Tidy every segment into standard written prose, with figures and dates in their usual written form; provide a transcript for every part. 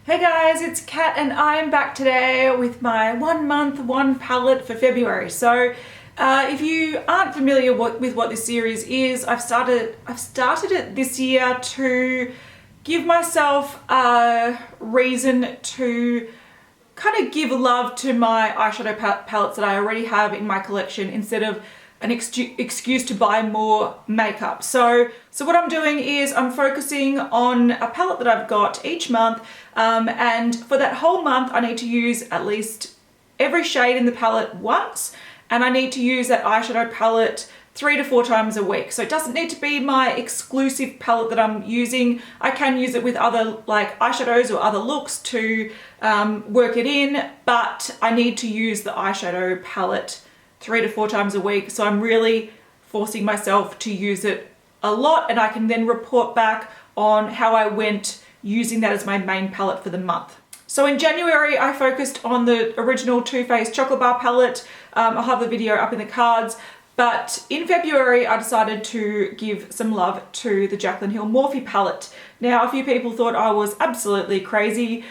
Hey guys, it's Kat and I am back today with my 1 month, 1 palette for February. So if you aren't familiar with what this series is, I've started it this year to give myself a reason to kind of give love to my eyeshadow palettes that I already have in my collection instead of an excuse to buy more makeup. So what I'm doing is I'm focusing on a palette that I've got each month, and for that whole month I need to use at least every shade in the palette once, and I need to use that eyeshadow palette 3 to 4 times a week. So it doesn't need to be my exclusive palette that I'm using. I can use it with other like eyeshadows or other looks to work it in, but I need to use the eyeshadow palette 3 to 4 times a week. So I'm really forcing myself to use it a lot, and I can then report back on how I went using that as my main palette for the month. So in January, I focused on the original Too Faced Chocolate Bar palette. I'll have the video up in the cards. But in February, I decided to give some love to the Jaclyn Hill Morphe palette. Now, a few people thought I was absolutely crazy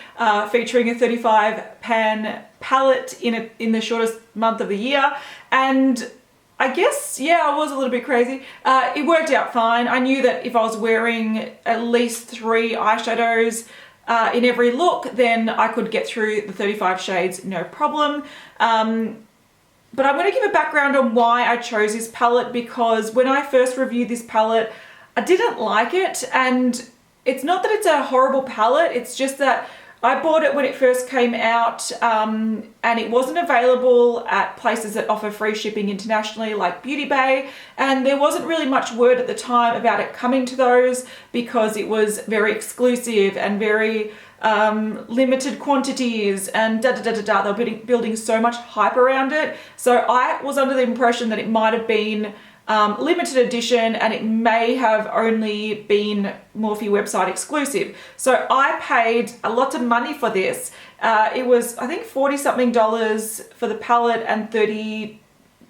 featuring a 35 pan palette in the shortest month of the year. And I guess, yeah, I was a little bit crazy. It worked out fine. I knew that if I was wearing at least 3 eyeshadows in every look, then I could get through the 35 shades, no problem. But I'm going to give a background on why I chose this palette, because when I first reviewed this palette, I didn't like it. And it's not that it's a horrible palette, it's just that I bought it when it first came out, and it wasn't available at places that offer free shipping internationally like Beauty Bay, and there wasn't really much word at the time about it coming to those because it was very exclusive and very limited quantities and they were building so much hype around it. So I was under the impression that it might have been limited edition and it may have only been Morphe website exclusive. So I paid a lot of money for this. It was, I think, $40 something for the palette and $30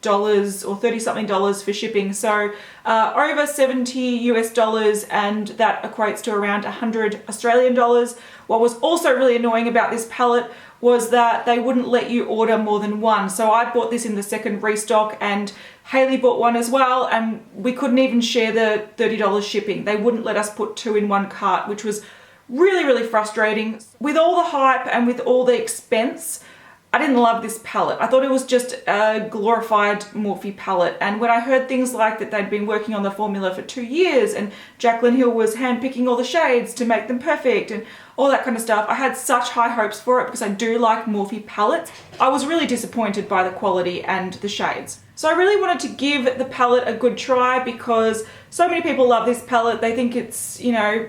or $30 something for shipping. So over 70 US dollars, and that equates to around 100 Australian dollars. What was also really annoying about this palette was that they wouldn't let you order more than one. So I bought this in the second restock, and Haley bought one as well, and we couldn't even share the $30 shipping. They wouldn't let us put 2 in one cart, which was really, really frustrating. With all the hype and with all the expense, I didn't love this palette. I thought it was just a glorified Morphe palette. And when I heard things like that they'd been working on the formula for 2 years and Jaclyn Hill was handpicking all the shades to make them perfect and all that kind of stuff, I had such high hopes for it because I do like Morphe palettes. I was really disappointed by the quality and the shades. So I really wanted to give the palette a good try because so many people love this palette. They think it's, you know,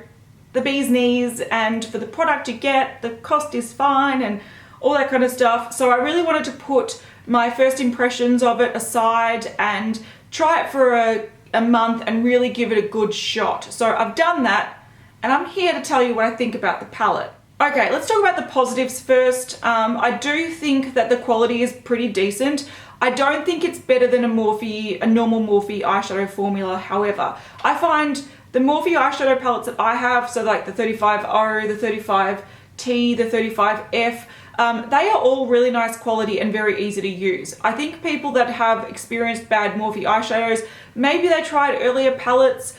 the bee's knees, and for the product you get, the cost is fine and all that kind of stuff. So I really wanted to put my first impressions of it aside and try it for a month and really give it a good shot. So I've done that, and I'm here to tell you what I think about the palette. Okay, let's talk about the positives first. I do think that the quality is pretty decent. I don't think it's better than a normal Morphe eyeshadow formula. However, I find the Morphe eyeshadow palettes that I have, so like the 35O, the 35T, the 35F, they are all really nice quality and very easy to use. I think people that have experienced bad Morphe eyeshadows, maybe they tried earlier palettes,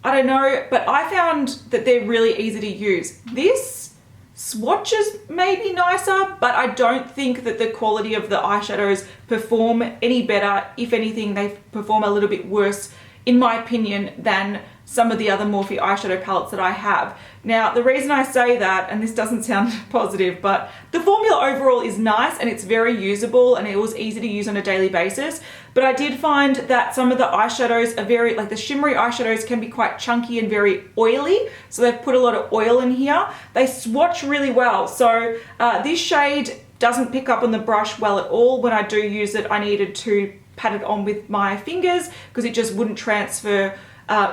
I don't know, but I found that they're really easy to use. This swatches may be nicer, but I don't think that the quality of the eyeshadows perform any better. If anything, they perform a little bit worse, in my opinion, than some of the other Morphe eyeshadow palettes that I have. Now, the reason I say that, and this doesn't sound positive, but the formula overall is nice and it's very usable and it was easy to use on a daily basis. But I did find that some of the eyeshadows are very, like the shimmery eyeshadows can be quite chunky and very oily. So they've put a lot of oil in here. They swatch really well. So this shade doesn't pick up on the brush well at all. When I do use it, I needed to pat it on with my fingers because it just wouldn't transfer.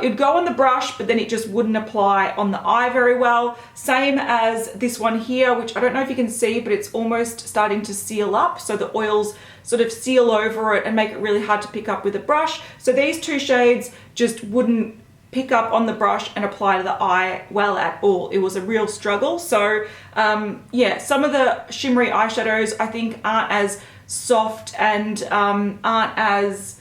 It'd go on the brush, but then it just wouldn't apply on the eye very well. Same as this one here, which I don't know if you can see, but it's almost starting to seal up. So the oils sort of seal over it and make it really hard to pick up with a brush. So these 2 shades just wouldn't pick up on the brush and apply to the eye well at all. It was a real struggle. So yeah, some of the shimmery eyeshadows I think aren't as soft and aren't as,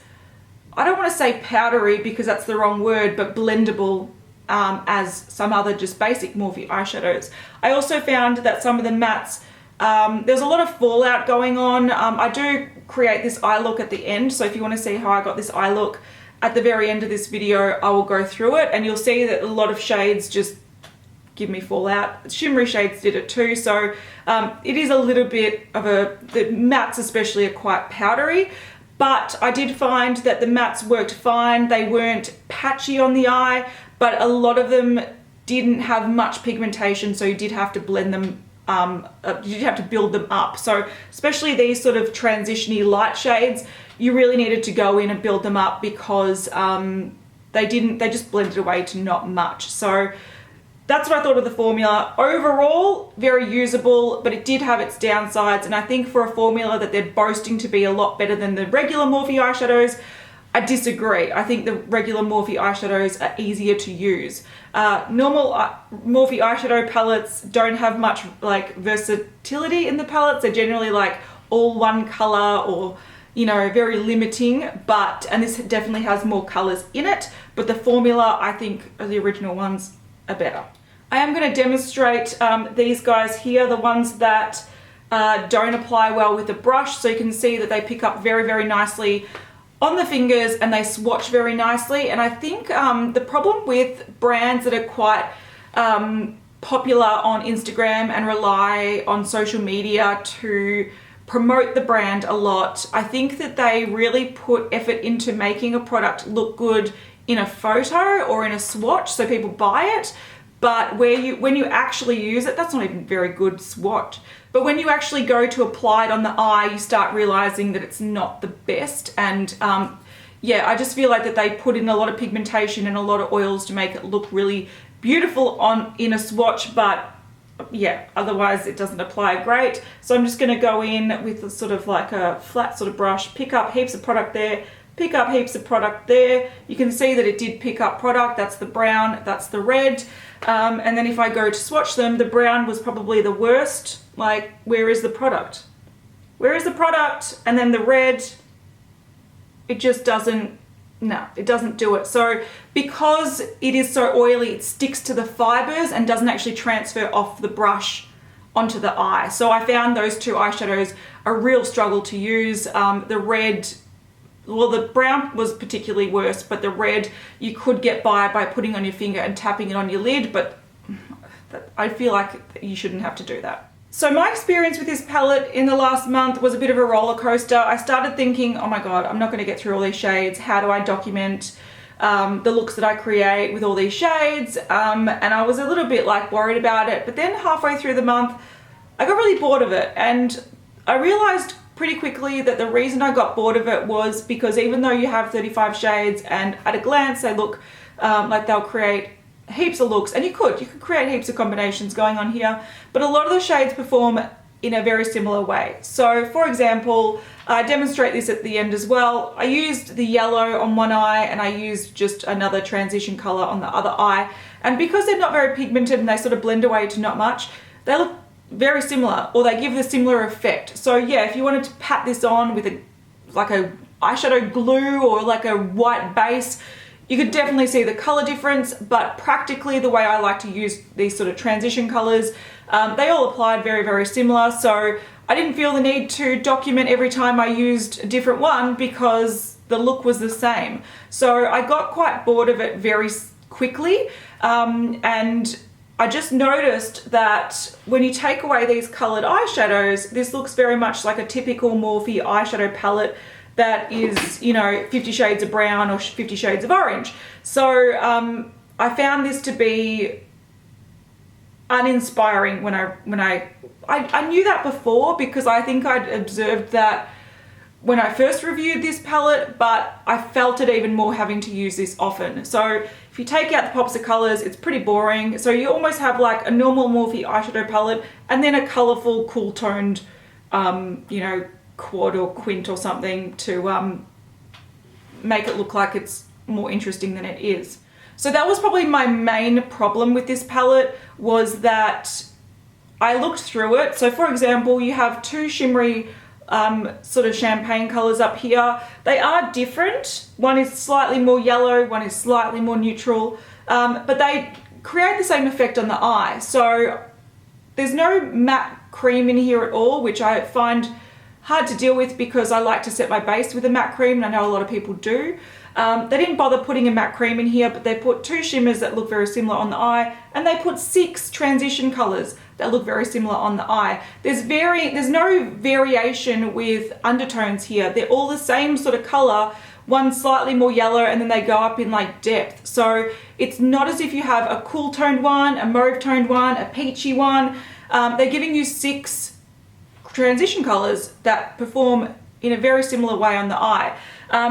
I don't want to say powdery because that's the wrong word, but blendable as some other just basic Morphe eyeshadows. I also found that some of the mattes, there's a lot of fallout going on. I do create this eye look at the end, so if you want to see how I got this eye look, at the very end of this video I will go through it, and you'll see that a lot of shades just give me fallout. Shimmery shades did it too, so it is a little bit of a, the mattes especially are quite powdery, but I did find that the mattes worked fine. They weren't patchy on the eye, but a lot of them didn't have much pigmentation, so you did have to blend them, you did have to build them up. So especially these sort of transition-y light shades, you really needed to go in and build them up because they just blended away to not much. So that's what I thought of the formula. Overall, very usable, but it did have its downsides, and I think for a formula that they're boasting to be a lot better than the regular Morphe eyeshadows, I disagree. I think the regular Morphe eyeshadows are easier to use. Normal Morphe eyeshadow palettes don't have much like versatility in the palettes. They're generally like all one color or, you know, very limiting, and this definitely has more colors in it, but the formula, I think the original ones are better. I am going to demonstrate these guys here, the ones that don't apply well with the brush, so you can see that they pick up very, very nicely on the fingers and they swatch very nicely. And I think the problem with brands that are quite popular on Instagram and rely on social media to promote the brand a lot, I think that they really put effort into making a product look good in a photo or in a swatch so people buy it, but when you actually use it, that's not even very good swatch. But when you actually go to apply it on the eye, you start realizing that it's not the best. And yeah, I just feel like that they put in a lot of pigmentation and a lot of oils to make it look really beautiful in a swatch, but yeah, otherwise it doesn't apply great. So I'm just going to go in with a sort of like a flat sort of brush, pick up heaps of product there, pick up heaps of product there. You can see that it did pick up product. That's the brown, that's the red. And then if I go to swatch them, the brown was probably the worst. Like, where is the product? Where is the product? And then the red, it just doesn't, no, it doesn't do it. So because it is so oily, it sticks to the fibers and doesn't actually transfer off the brush onto the eye. So I found those two eyeshadows a real struggle to use. The red, well, the brown was particularly worse, but the red you could get by putting on your finger and tapping it on your lid, but I feel like you shouldn't have to do that. So my experience with this palette in the last month was a bit of a roller coaster. I started thinking, oh my God, I'm not going to get through all these shades. How do I document the looks that I create with all these shades? And I was a little bit like worried about it. But then halfway through the month, I got really bored of it. And I realized pretty quickly that the reason I got bored of it was because even though you have 35 shades and at a glance they look like they'll create heaps of looks, and you could create heaps of combinations going on here, but a lot of the shades perform in a very similar way. So for example, I demonstrate this at the end as well. I used the yellow on one eye and I used just another transition color on the other eye, and because they're not very pigmented and they sort of blend away to not much, they look very similar, or they give the similar effect. So yeah, if you wanted to pat this on with like a eyeshadow glue or like a white base, you could definitely see the color difference, but practically the way I like to use these sort of transition colors, they all applied very, very similar. So I didn't feel the need to document every time I used a different one because the look was the same. So I got quite bored of it very quickly, and I just noticed that when you take away these colored eyeshadows, this looks very much like a typical Morphe eyeshadow palette that is, you know, 50 shades of brown or 50 shades of orange. So I found this to be uninspiring when I knew that before, because I think I'd observed that when I first reviewed this palette, but I felt it even more having to use this often. So if you take out the pops of colors, it's pretty boring. So you almost have like a normal Morphe eyeshadow palette and then a colorful, cool toned, you know, quad or quint or something to make it look like it's more interesting than it is. So that was probably my main problem with this palette, was that I looked through it. So for example, you have two shimmery sort of champagne colors up here. They are different. One is slightly more yellow, one is slightly more neutral, but they create the same effect on the eye. So there's no matte cream in here at all, which I find hard to deal with because I like to set my base with a matte cream, and I know a lot of people do. They didn't bother putting a matte cream in here, but they put two shimmers that look very similar on the eye, and they put 6 transition colors that look very similar on the eye. There's no variation with undertones here. They're all the same sort of color, one slightly more yellow, and then they go up in like depth. So it's not as if you have a cool toned one, a mauve toned one, a peachy one. They're giving you 6 transition colors that perform in a very similar way on the eye.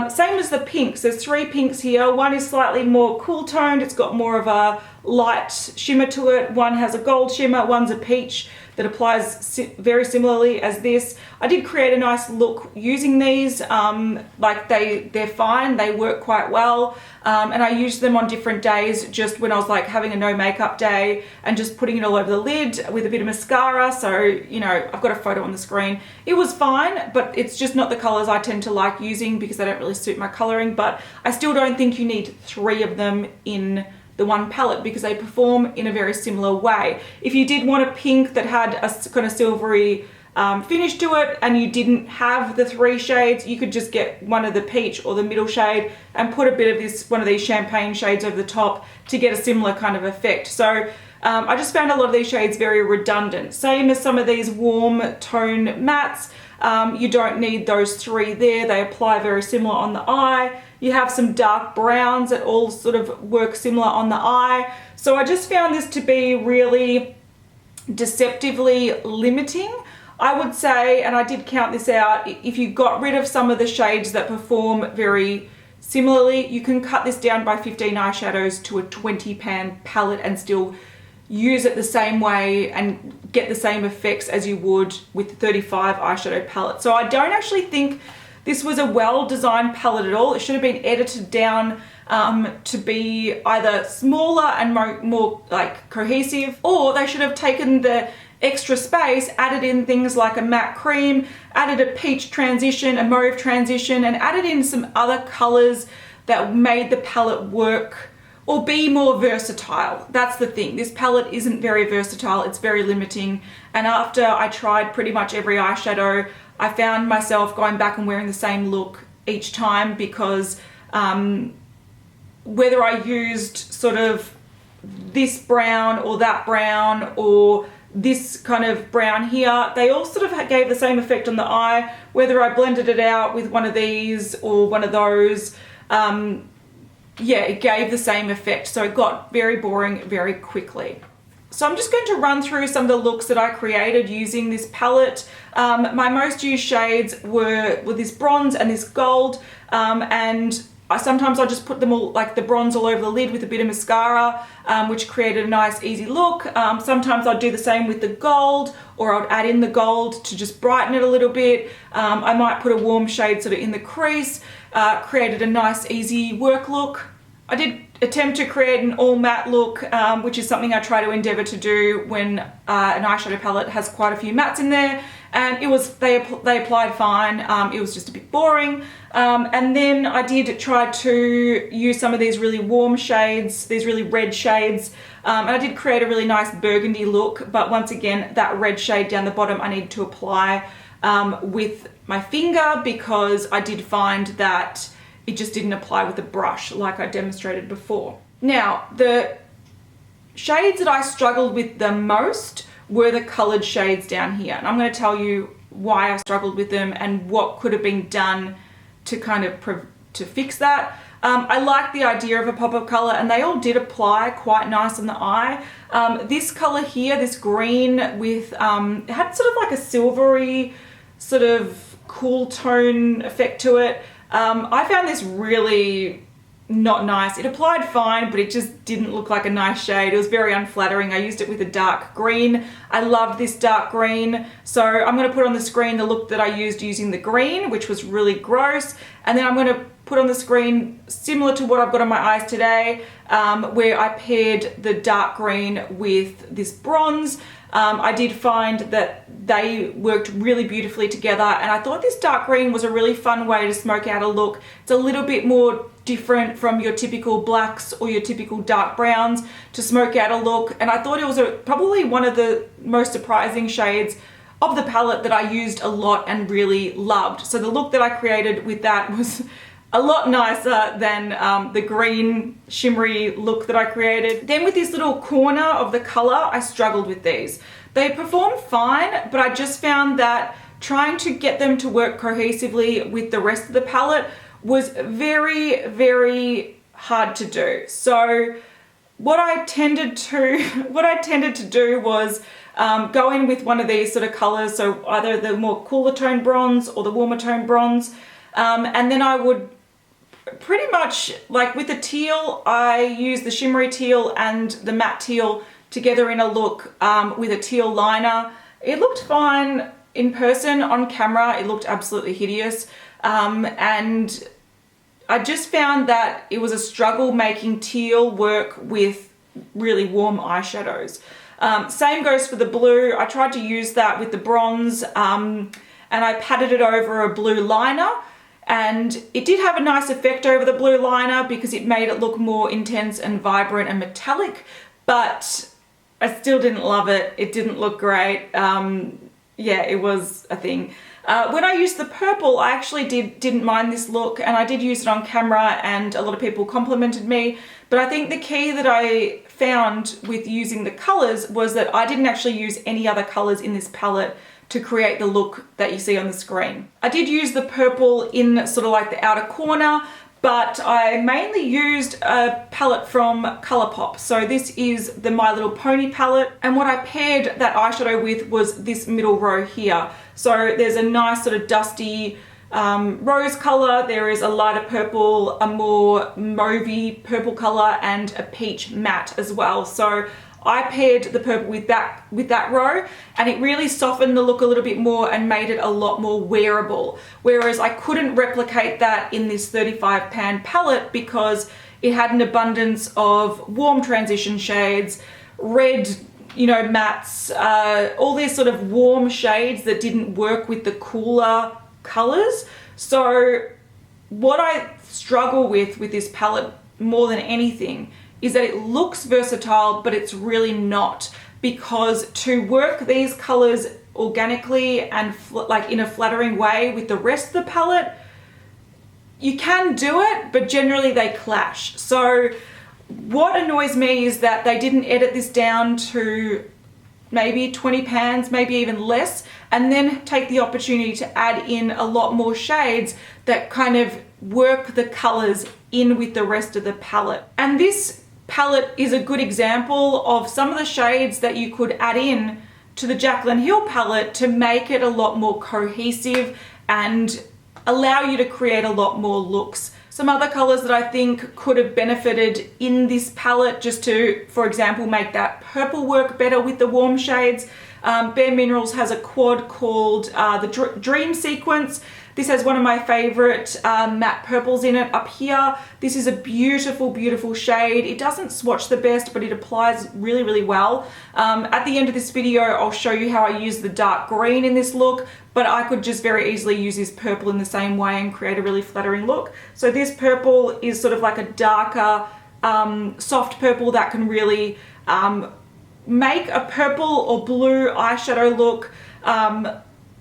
Same as the pinks. There's 3 pinks here. One is slightly more cool toned. It's got more of a light shimmer to it. One has a gold shimmer. One's a peach that applies very similarly as this. I did create a nice look using these. Like they're fine. They work quite well. And I used them on different days, just when I was like having a no makeup day, and just putting it all over the lid with a bit of mascara. So, you know, I've got a photo on the screen. It was fine, but it's just not the colors I tend to like using because they don't really suit my coloring. But I still don't think you need 3 of them in the one palette because they perform in a very similar way. If you did want a pink that had a kind of silvery finish to it, and you didn't have the 3 shades, you could just get one of the peach or the middle shade and put a bit of one of these champagne shades over the top to get a similar kind of effect. So I just found a lot of these shades very redundant. Same as some of these warm tone mattes. You don't need those 3 there. They apply very similar on the eye. You have some dark browns that all sort of work similar on the eye. So I just found this to be really deceptively limiting, I would say. And I did count this out. If you got rid of some of the shades that perform very similarly, you can cut this down by 15 eyeshadows to a 20 pan palette and still use it the same way and get the same effects as you would with the 35 eyeshadow palette. So I don't actually think this was a well-designed palette at all. It should have been edited down to be either smaller and more like cohesive, or they should have taken the extra space, added in things like a matte cream, added a peach transition, a mauve transition, and added in some other colors that made the palette work or be more versatile. That's the thing. This palette isn't very versatile. It's very limiting. And after I tried pretty much every eyeshadow, I found myself going back and wearing the same look each time because whether I used sort of this brown or that brown or this kind of brown here, they all sort of gave the same effect on the eye, whether I blended it out with one of these or one of those. Yeah, it gave the same effect. So it got very boring very quickly. So I'm just going to run through some of the looks that I created using this palette. My most used shades were this bronze and this gold, and sometimes I just put them all, like the bronze all over the lid with a bit of mascara, which created a nice easy look. Sometimes I'd do the same with the gold, or I'd add in the gold to just brighten it a little bit. I might put a warm shade sort of in the crease, created a nice easy work look. I did attempt to create an all matte look, which is something I try to endeavor to do when an eyeshadow palette has quite a few mattes in there, and they applied fine. It was just a bit boring. And then I did try to use some of these really warm shades, these really red shades, and I did create a really nice burgundy look, but once again, that red shade down the bottom I need to apply with my finger because I did find that it just didn't apply with a brush like I demonstrated before. Now, the shades that I struggled with the most were the colored shades down here. And I'm going to tell you why I struggled with them and what could have been done to kind of to fix that. I like the idea of a pop of color, and they all did apply quite nice on the eye. This color here, this green with, it had sort of like a silvery sort of cool tone effect to it. I found this really not nice. It applied fine, but it just didn't look like a nice shade. It was very unflattering. I used it with a dark green. I loved this dark green. So I'm going to put on the screen the look that I used using the green, which was really gross. And then I'm going to put on the screen, similar to what I've got on my eyes today, where I paired the dark green with this bronze. I did find that they worked really beautifully together, and I thought this dark green was a really fun way to smoke out a look. It's a little bit more different from your typical blacks or your typical dark browns to smoke out a look, and I thought it was probably one of the most surprising shades of the palette that I used a lot and really loved. So the look that I created with that was a lot nicer than the green shimmery look that I created. Then with this little corner of the color, I struggled with these. They performed fine, but I just found that trying to get them to work cohesively with the rest of the palette was very, very hard to do. So what I tended to do was go in with one of these sort of colors, so either the more cooler tone bronze or the warmer tone bronze, and then I would pretty much, like with the teal, I use the shimmery teal and the matte teal together in a look with a teal liner. It looked fine in person. On camera it looked absolutely hideous, and I just found that it was a struggle making teal work with really warm eyeshadows. Same goes for the blue. I tried to use that with the bronze, and I patted it over a blue liner, and it did have a nice effect over the blue liner because it made it look more intense and vibrant and metallic, but I still didn't love it. It didn't look great. Yeah, it was a thing. When I used the purple, I actually didn't mind this look, and I did use it on camera and a lot of people complimented me, but I think the key that I found with using the colors was that I didn't actually use any other colors in this palette to create the look that you see on the screen. I did use the purple in sort of like the outer corner, but I mainly used a palette from Colourpop. So this is the My Little Pony palette, and what I paired that eyeshadow with was this middle row here. So there's a nice sort of dusty rose color, there is a lighter purple, a more mauvey purple color, and a peach matte as well. So I paired the purple with that row, and it really softened the look a little bit more and made it a lot more wearable. Whereas I couldn't replicate that in this 35 pan palette because it had an abundance of warm transition shades, red, you know, mattes, all these sort of warm shades that didn't work with the cooler colors. So what I struggle with this palette more than anything is that it looks versatile, but it's really not, because to work these colors organically and like in a flattering way with the rest of the palette, you can do it, but generally they clash. So what annoys me is that they didn't edit this down to maybe 20 pans, maybe even less, and then take the opportunity to add in a lot more shades that kind of work the colors in with the rest of the palette. And this palette is a good example of some of the shades that you could add in to the Jaclyn Hill palette to make it a lot more cohesive and allow you to create a lot more looks. Some other colors that I think could have benefited in this palette, just to, for example, make that purple work better with the warm shades. Bare Minerals has a quad called the Dream Sequence. This has one of my favorite matte purples in it up here. This is a beautiful, beautiful shade. It doesn't swatch the best, but it applies really, really well. At the end of this video, I'll show you how I use the dark green in this look, but I could just very easily use this purple in the same way and create a really flattering look. So this purple is sort of like a darker, soft purple that can really make a purple or blue eyeshadow look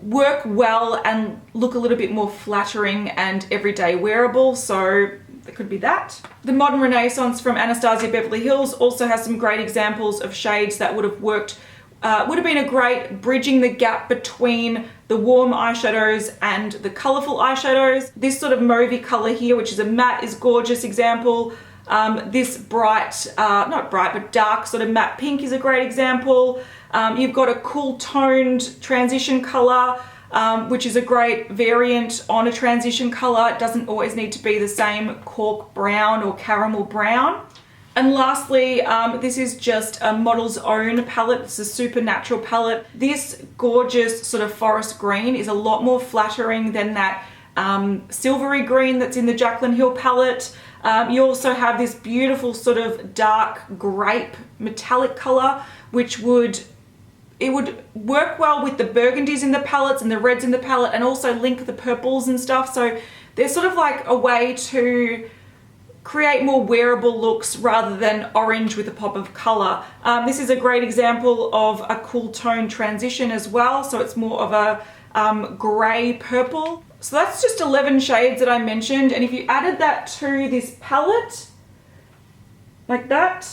work well and look a little bit more flattering and everyday wearable. So there could be that. The Modern Renaissance from Anastasia Beverly Hills also has some great examples of shades that would have worked, would have been a great bridging the gap between the warm eyeshadows and the colorful eyeshadows. This sort of mauvey color here, which is a matte, is gorgeous example. This bright, not bright, but dark sort of matte pink is a great example. You've got a cool toned transition color, which is a great variant on a transition color. It doesn't always need to be the same cork brown or caramel brown. And lastly, this is just a Model's Own palette. It's a Supernatural palette. This gorgeous sort of forest green is a lot more flattering than that silvery green that's in the Jaclyn Hill palette. You also have this beautiful sort of dark grape metallic color, which would work well with the burgundies in the palettes and the reds in the palette, and also link the purples and stuff. So there's sort of like a way to create more wearable looks rather than orange with a pop of color. This is a great example of a cool tone transition as well. So it's more of a gray purple. So that's just 11 shades that I mentioned. And if you added that to this palette like that,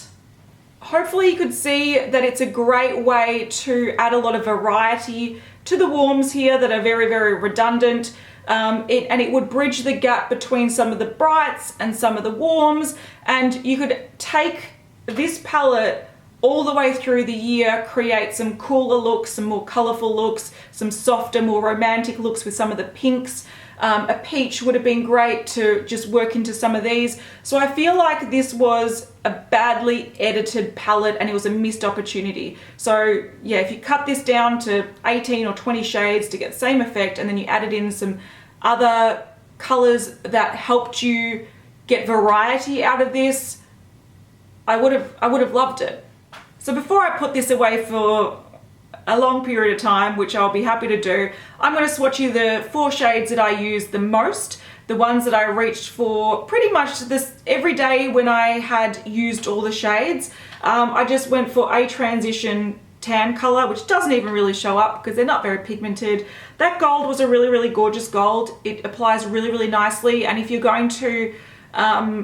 hopefully you could see that it's a great way to add a lot of variety to the warms here that are very, very redundant. And it would bridge the gap between some of the brights and some of the warms. And you could take this palette all the way through the year, create some cooler looks, some more colorful looks, some softer, more romantic looks with some of the pinks. A peach would have been great to just work into some of these. So I feel like this was a badly edited palette and it was a missed opportunity. So yeah, if you cut this down to 18 or 20 shades to get the same effect, and then you added in some other colors that helped you get variety out of this, I would have loved it. So before I put this away for a long period of time, which I'll be happy to do, I'm going to swatch you the 4 shades that I use the most, the ones that I reached for pretty much this every day when I had used all the shades. I just went for a transition tan color, which doesn't even really show up because they're not very pigmented. That gold was a really, really gorgeous gold. It applies really, really nicely, and if you're going to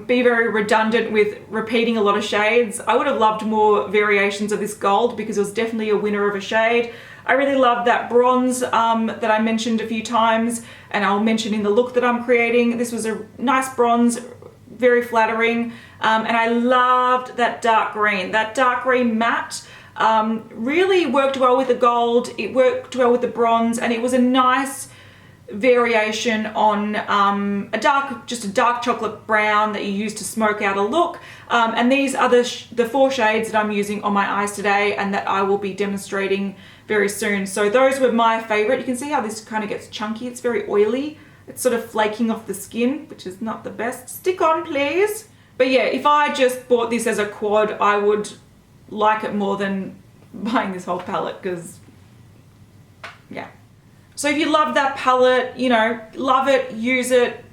be very redundant with repeating a lot of shades, I would have loved more variations of this gold because it was definitely a winner of a shade. I really love that bronze that I mentioned a few times, and I'll mention in the look that I'm creating. This was a nice bronze, very flattering, and I loved that dark green. That dark green matte really worked well with the gold, it worked well with the bronze, and it was a nice variation on just a dark chocolate brown that you use to smoke out a look. And these are the 4 shades that I'm using on my eyes today and that I will be demonstrating very soon. So those were my favorite. You can see how this kind of gets chunky. It's very oily. It's sort of flaking off the skin, which is not the best. Stick on, please. But yeah, if I just bought this as a quad, I would like it more than buying this whole palette, because yeah. So if you love that palette, you know, love it, use it,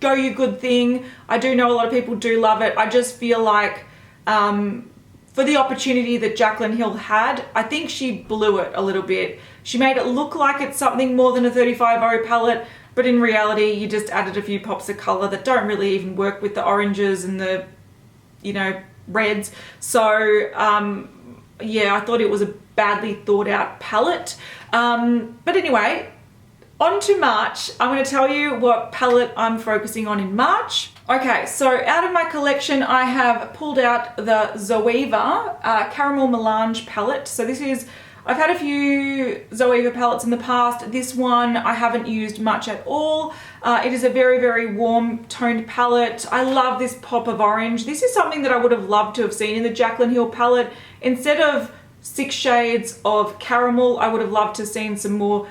go your good thing. I do know a lot of people do love it. I just feel like for the opportunity that Jaclyn Hill had, I think she blew it a little bit. She made it look like it's something more than a 35O palette, but in reality, you just added a few pops of color that don't really even work with the oranges and the, you know, reds. So yeah, I thought it was a badly thought out palette. But anyway, on to March. I'm going to tell you what palette I'm focusing on in March. Okay, so out of my collection, I have pulled out the Zoeva Caramel Melange palette. So this is, I've had a few Zoeva palettes in the past. This one I haven't used much at all. It is a very, very warm toned palette. I love this pop of orange. This is something that I would have loved to have seen in the Jaclyn Hill palette. Instead of 6 shades of caramel, I would have loved to have seen some more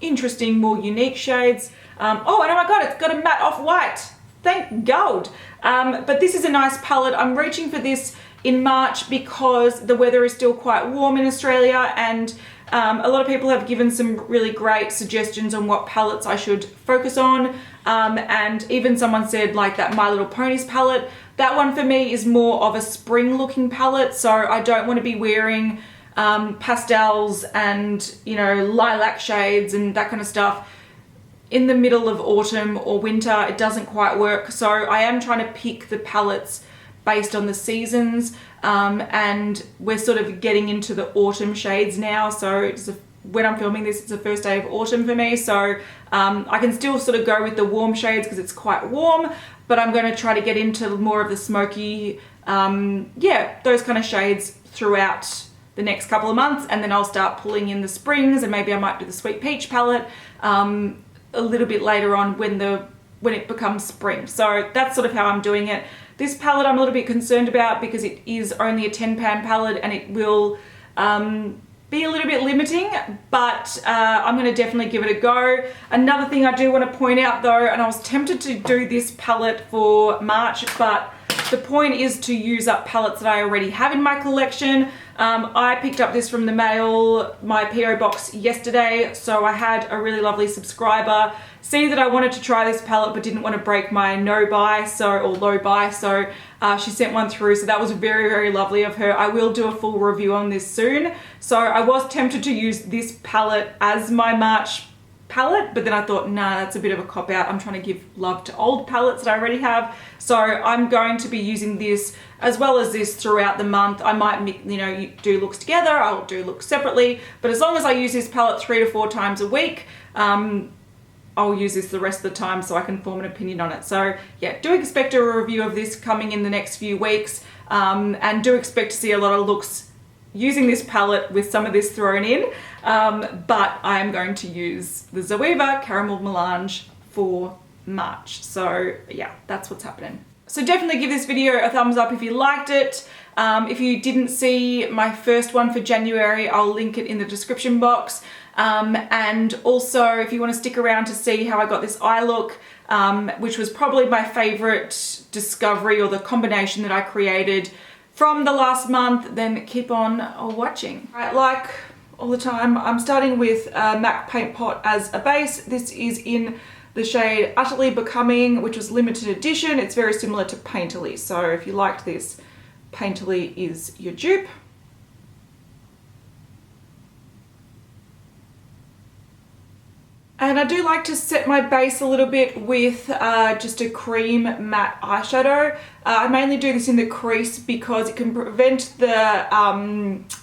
interesting, more unique shades. Oh, and oh my God, it's got a matte off-white. Thank God. But this is a nice palette. I'm reaching for this in March because the weather is still quite warm in Australia, and a lot of people have given some really great suggestions on what palettes I should focus on. And even someone said like that My Little Ponies palette. That one for me is more of a spring looking palette, so I don't want to be wearing pastels and, you know, lilac shades and that kind of stuff in the middle of autumn or winter. It doesn't quite work. So I am trying to pick the palettes based on the seasons, and we're sort of getting into the autumn shades now. So when I'm filming this, it's the first day of autumn for me. So I can still sort of go with the warm shades because it's quite warm, but I'm going to try to get into more of the smoky, yeah, those kind of shades throughout the next couple of months, and then I'll start pulling in the springs, and maybe I might do the Sweet Peach palette a little bit later on when it becomes spring. So that's sort of how I'm doing it. This palette I'm a little bit concerned about because it is only a 10 pan palette, and it will be a little bit limiting, but I'm going to definitely give it a go. Another thing I do want to point out though, and I was tempted to do this palette for March, but the point is to use up palettes that I already have in my collection. I picked up this from the mail, my PO box yesterday, so I had a really lovely subscriber see that I wanted to try this palette but didn't want to break my no buy, or low buy, so she sent one through, so that was very, very lovely of her. I will do a full review on this soon. So I was tempted to use this palette as my March palette, but then I thought, nah, that's a bit of a cop out. I'm trying to give love to old palettes that I already have. So I'm going to be using this as well as this throughout the month. I might, you know, do looks together, I'll do looks separately, but as long as I use this palette 3 to 4 times a week, I'll use this the rest of the time so I can form an opinion on it. So yeah, do expect a review of this coming in the next few weeks, and do expect to see a lot of looks using this palette with some of this thrown in, but I'm going to use the Zoeva Caramel Melange for March. So yeah, that's what's happening. So definitely give this video a thumbs up if you liked it. If you didn't see my first one for January, I'll link it in the description box. And also if you want to stick around to see how I got this eye look, which was probably my favorite discovery or the combination that I created from the last month, then keep on watching. Right, like all the time, I'm starting with MAC Paint Pot as a base. This is in the shade Utterly Becoming, which was limited edition. It's very similar to Painterly, so if you liked this, Painterly is your dupe. And I do like to set my base a little bit with just a cream matte eyeshadow. I mainly do this in the crease because it can prevent the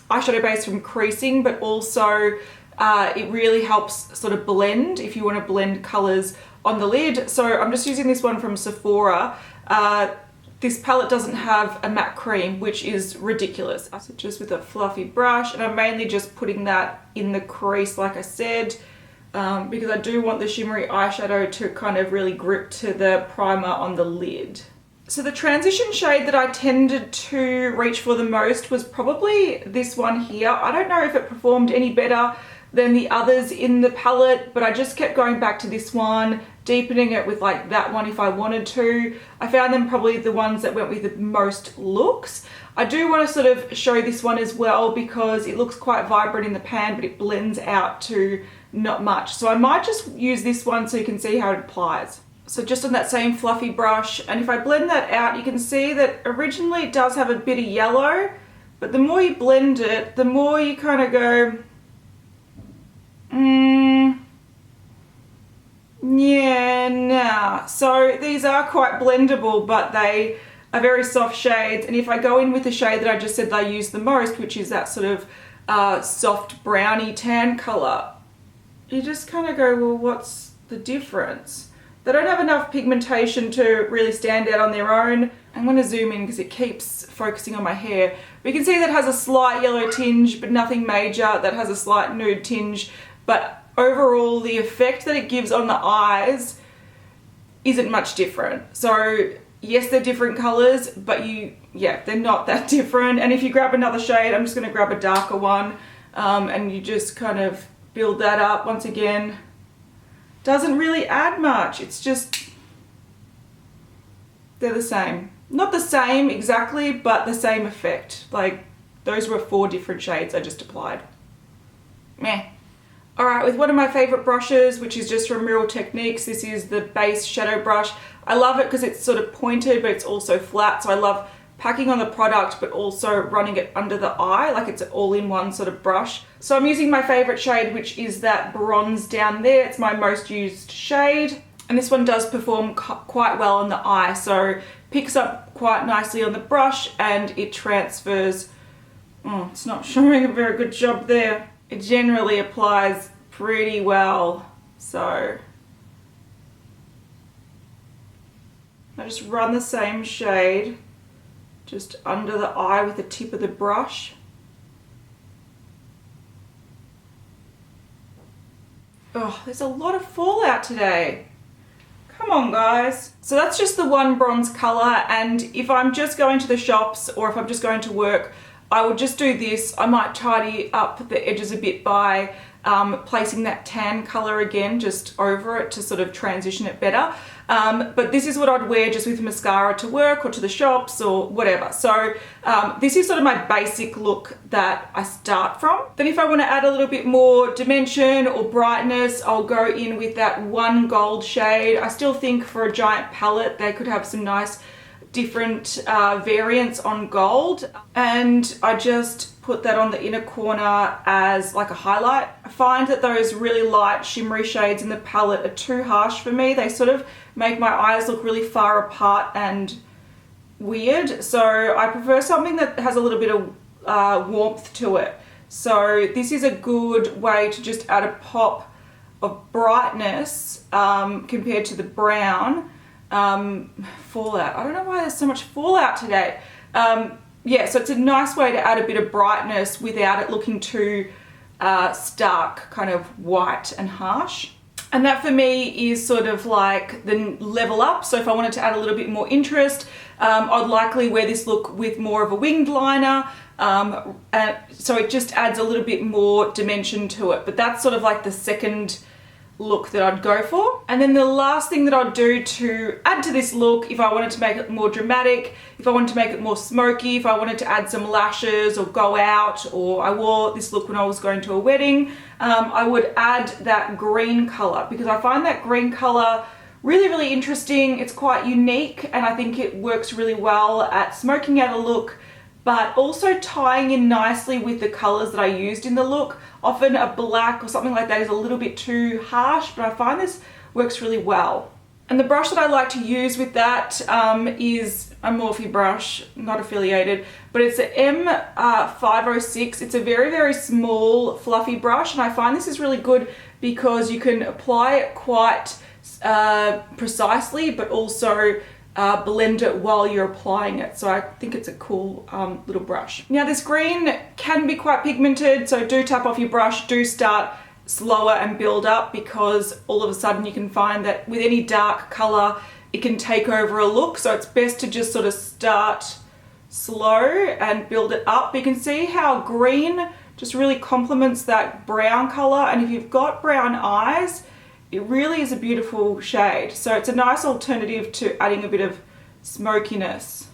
eyeshadow base from creasing, but also it really helps sort of blend if you want to blend colors on the lid. So I'm just using this one from Sephora. This palette doesn't have a matte cream, which is ridiculous. So just with a fluffy brush, and I'm mainly just putting that in the crease, like I said, because I do want the shimmery eyeshadow to kind of really grip to the primer on the lid. So the transition shade that I tended to reach for the most was probably this one here. I don't know if it performed any better than the others in the palette, but I just kept going back to this one, deepening it with like that one if I wanted to. I found them probably the ones that went with the most looks. I do want to sort of show this one as well because it looks quite vibrant in the pan, but it blends out to not much. So I might just use this one so you can see how it applies. So just on that same fluffy brush, and if I blend that out, you can see that originally it does have a bit of yellow, but the more you blend it, the more you kind of go, yeah, nah. So these are quite blendable, but they are very soft shades. And if I go in with the shade that I just said that I use the most, which is that sort of soft browny tan color, you just kind of go, well, what's the difference? They don't have enough pigmentation to really stand out on their own. I'm going to zoom in because it keeps focusing on my hair. But you can see that has a slight yellow tinge, but nothing major. That has a slight nude tinge. But overall, the effect that it gives on the eyes isn't much different. So yes, they're different colors, but they're not that different. And if you grab another shade, I'm just going to grab a darker one, and you just kind of build that up. Once again, doesn't really add much. It's just, they're the same. Not the same exactly, but the same effect. Like, those were 4 different shades I just applied. Meh. Alright, with one of my favorite brushes, which is just from Real Techniques, this is the base shadow brush. I love it because it's sort of pointed, but it's also flat, so I love packing on the product but also running it under the eye, like it's an all-in-one sort of brush. So I'm using my favorite shade, which is that bronze down there. It's my most used shade, and this one does perform quite well on the eye, so picks up quite nicely on the brush and it transfers. Oh, it's not showing a very good job there. It generally applies pretty well, so I just run the same shade just under the eye with the tip of the brush. Oh, there's a lot of fallout today. Come on, guys. So that's just the one bronze color, and if I'm just going to the shops or if I'm just going to work, I would just do this. I might tidy up the edges a bit by placing that tan color again just over it to sort of transition it better. But this is what I'd wear just with mascara to work or to the shops or whatever. So this is sort of my basic look that I start from. Then if I want to add a little bit more dimension or brightness, I'll go in with that one gold shade. I still think for a giant palette, they could have some nice different variants on gold, and I just put that on the inner corner as like a highlight. I find that those really light shimmery shades in the palette are too harsh for me. They sort of make my eyes look really far apart and weird, so I prefer something that has a little bit of warmth to it. So this is a good way to just add a pop of brightness compared to the brown. Fallout. I don't know why there's so much fallout today. Yeah, so it's a nice way to add a bit of brightness without it looking too stark, kind of white and harsh. And that for me is sort of like the level up. So if I wanted to add a little bit more interest, I'd likely wear this look with more of a winged liner. And so it just adds a little bit more dimension to it. But that's sort of like the second look that I'd go for. And then the last thing that I'd do to add to this look, if I wanted to make it more dramatic, if I wanted to make it more smoky, if I wanted to add some lashes or go out, or I wore this look when I was going to a wedding, I would add that green color, because I find that green color really interesting. It's quite unique, and I think it works really well at smoking out a look, but also tying in nicely with the colors that I used in the look. Often a black or something like that is a little bit too harsh, but I find this works really well. And the brush that I like to use with that is a Morphe brush, not affiliated, but it's an M506. It's a very small fluffy brush, and I find this is really good because you can apply it quite precisely, but also blend it while you're applying it. So I think it's a cool little brush. Now this green can be quite pigmented, so do tap off your brush, do start slower and build up, because all of a sudden you can find that with any dark color it can take over a look. So it's best to just sort of start slow and build it up. But you can see how green just really complements that brown color, and if you've got brown eyes, it really is a beautiful shade. So it's a nice alternative to adding a bit of smokiness.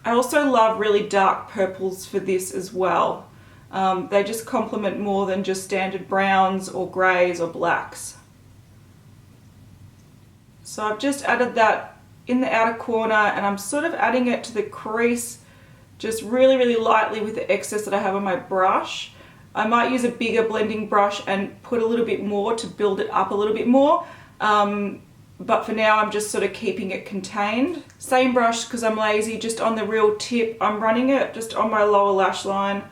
I also love really dark purples for this as well. They just complement more than just standard browns or greys or blacks. So I've just added that in the outer corner, and I'm sort of adding it to the crease just really lightly with the excess that I have on my brush. I might use a bigger blending brush and put a little bit more to build it up a little bit more. But for now, I'm just sort of keeping it contained. Same brush, because I'm lazy, just on the real tip. I'm running it just on my lower lash line.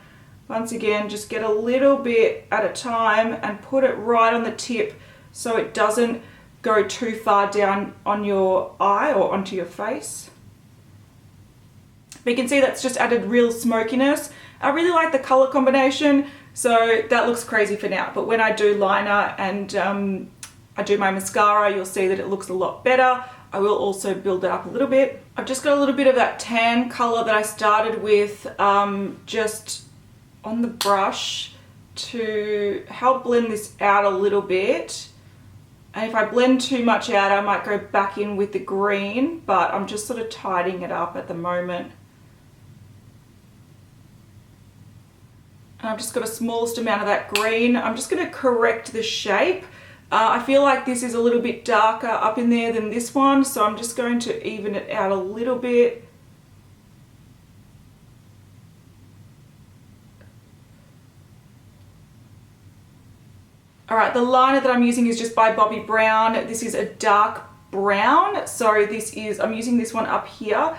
Once again, just get a little bit at a time and put it right on the tip so it doesn't go too far down on your eye or onto your face. But you can see that's just added real smokiness. I really like the color combination. So that looks crazy for now, but when I do liner and I do my mascara, you'll see that it looks a lot better. I will also build it up a little bit. I've just got a little bit of that tan color that I started with just on the brush to help blend this out a little bit. And if I blend too much out, I might go back in with the green, but I'm just sort of tidying it up at the moment. And I've just got a smallest amount of that green. I'm just going to correct the shape. I feel like this is a little bit darker up in there than this one, so I'm just going to even it out a little bit. Alright, the liner that I'm using is just by Bobbi Brown. This is a dark brown, so this is, I'm using this one up here.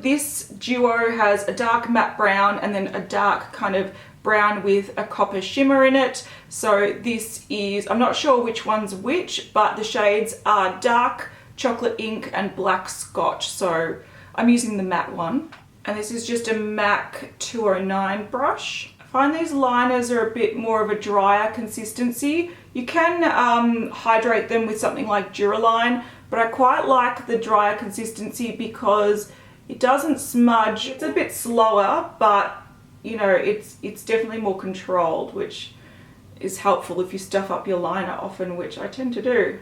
This duo has a dark matte brown and then a dark kind of brown with a copper shimmer in it. So this is, I'm not sure which one's which, but the shades are dark chocolate ink and black scotch. So I'm using the matte one. And this is just a MAC 209 brush. I find these liners are a bit more of a drier consistency. You can hydrate them with something like Duraline, but I quite like the drier consistency because It doesn't smudge. It's a bit slower, but you know, it's definitely more controlled, which is helpful if you stuff up your liner often, which I tend to do.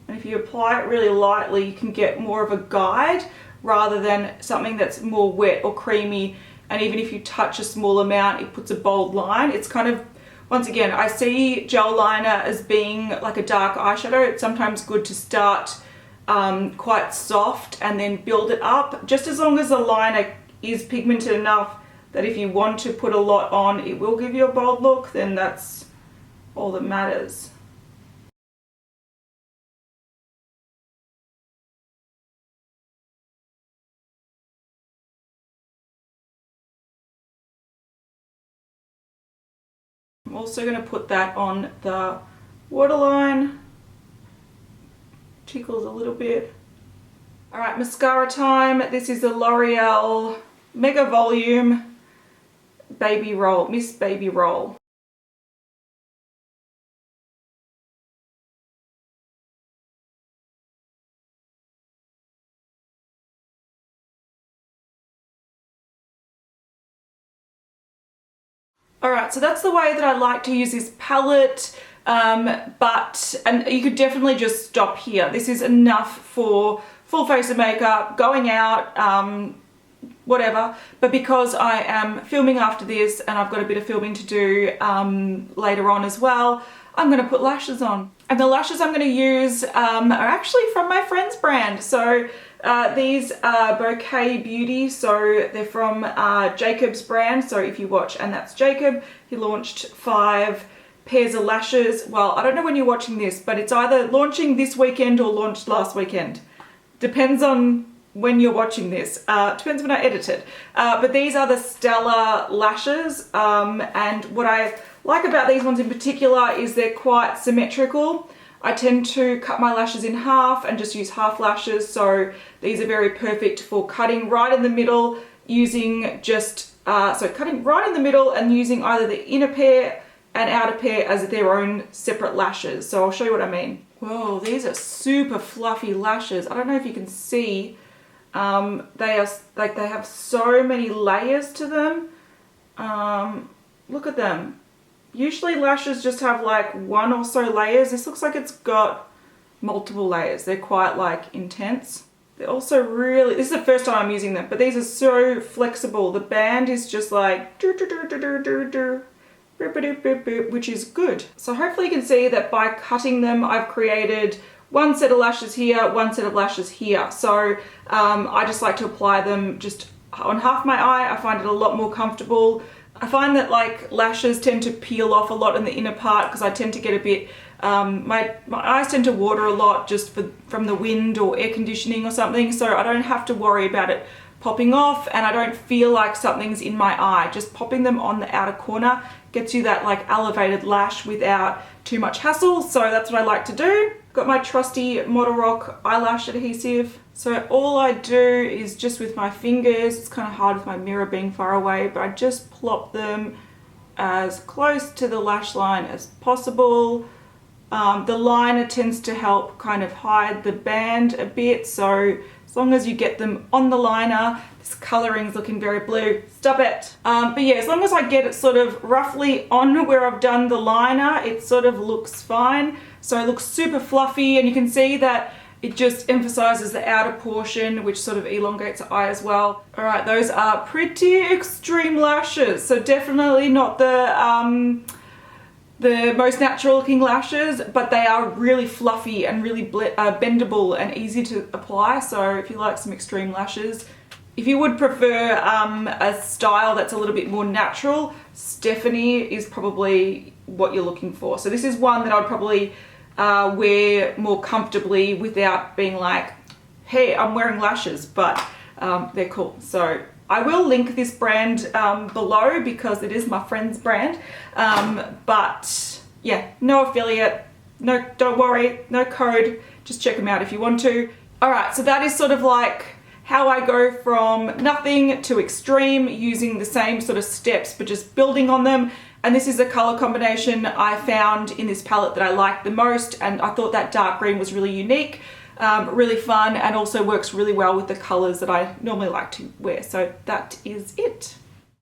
And if you apply it really lightly, you can get more of a guide rather than something that's more wet or creamy. And even if you touch a small amount, it puts a bold line. It's kind of, once again, I see gel liner as being like a dark eyeshadow. It's sometimes good to start quite soft and then build it up. Just as long as the liner is pigmented enough that if you want to put a lot on, it will give you a bold look, then that's all that matters. I'm also going to put that on the waterline. Tickles a little bit. Alright, mascara time. This is the L'Oreal Mega Volume Baby Roll, Miss Baby Roll. Alright, so that's the way that I like to use this palette, and you could definitely just stop here. This is enough for full face of makeup, going out, whatever. But because I am filming after this and I've got a bit of filming to do later on as well, I'm going to put lashes on. And the lashes I'm going to use are actually from my friend's brand. So these are Bouquet Beauty, so they're from Jacob's brand. So if you watch And That's Jacob, he launched 5 pairs of lashes. Well, I don't know when you're watching this, but it's either launching this weekend or launched last weekend. Depends on when you're watching this. Depends when I edit it. But these are the Stellar lashes, and what I like about these ones in particular is they're quite symmetrical. I tend to cut my lashes in half and just use half lashes, so these are very perfect for cutting right in the middle, using just, cutting right in the middle and using either the inner pair and outer pair as their own separate lashes. So I'll show you what I mean. Whoa, these are super fluffy lashes. I don't know if you can see, they have so many layers to them. Look at them. Usually lashes just have like 1 or so layers. This looks like it's got multiple layers. They're quite like intense. They're also really, this is the first time I'm using them, but these are so flexible. The band is just like which is good. So hopefully you can see that by cutting them, I've created one set of lashes here, one set of lashes here. So I just like to apply them just on half my eye. I find it a lot more comfortable. I find that like lashes tend to peel off a lot in the inner part because I tend to get a bit, my eyes tend to water a lot just from the wind or air conditioning or something, so I don't have to worry about it popping off, and I don't feel like something's in my eye. Just popping them on the outer corner gets you that like elevated lash without too much hassle, so that's what I like to do. Got my trusty Model Rock eyelash adhesive. So all I do is just with my fingers, it's kind of hard with my mirror being far away, but I just plop them as close to the lash line as possible. The liner tends to help kind of hide the band a bit, so as long as you get them on the liner, this coloring's looking very blue, stop it. But yeah, as long as I get it sort of roughly on where I've done the liner, it sort of looks fine. So it looks super fluffy, and you can see that it just emphasizes the outer portion, which sort of elongates the eye as well. All right, those are pretty extreme lashes. So definitely not the most natural looking lashes, but they are really fluffy and really bendable and easy to apply. So if you like some extreme lashes, if you would prefer a style that's a little bit more natural, Stephanie is probably what you're looking for. So this is one that I'd probably wear more comfortably without being like, hey, I'm wearing lashes, but they're cool. So I will link this brand below because it is my friend's brand, but yeah, no affiliate, no, don't worry, no code, just check them out if you want to. All right, so that is sort of like how I go from nothing to extreme using the same sort of steps but just building on them. And this is a color combination I found in this palette that I liked the most, and I thought that dark green was really unique. Really fun, and also works really well with the colors that I normally like to wear. So that is it.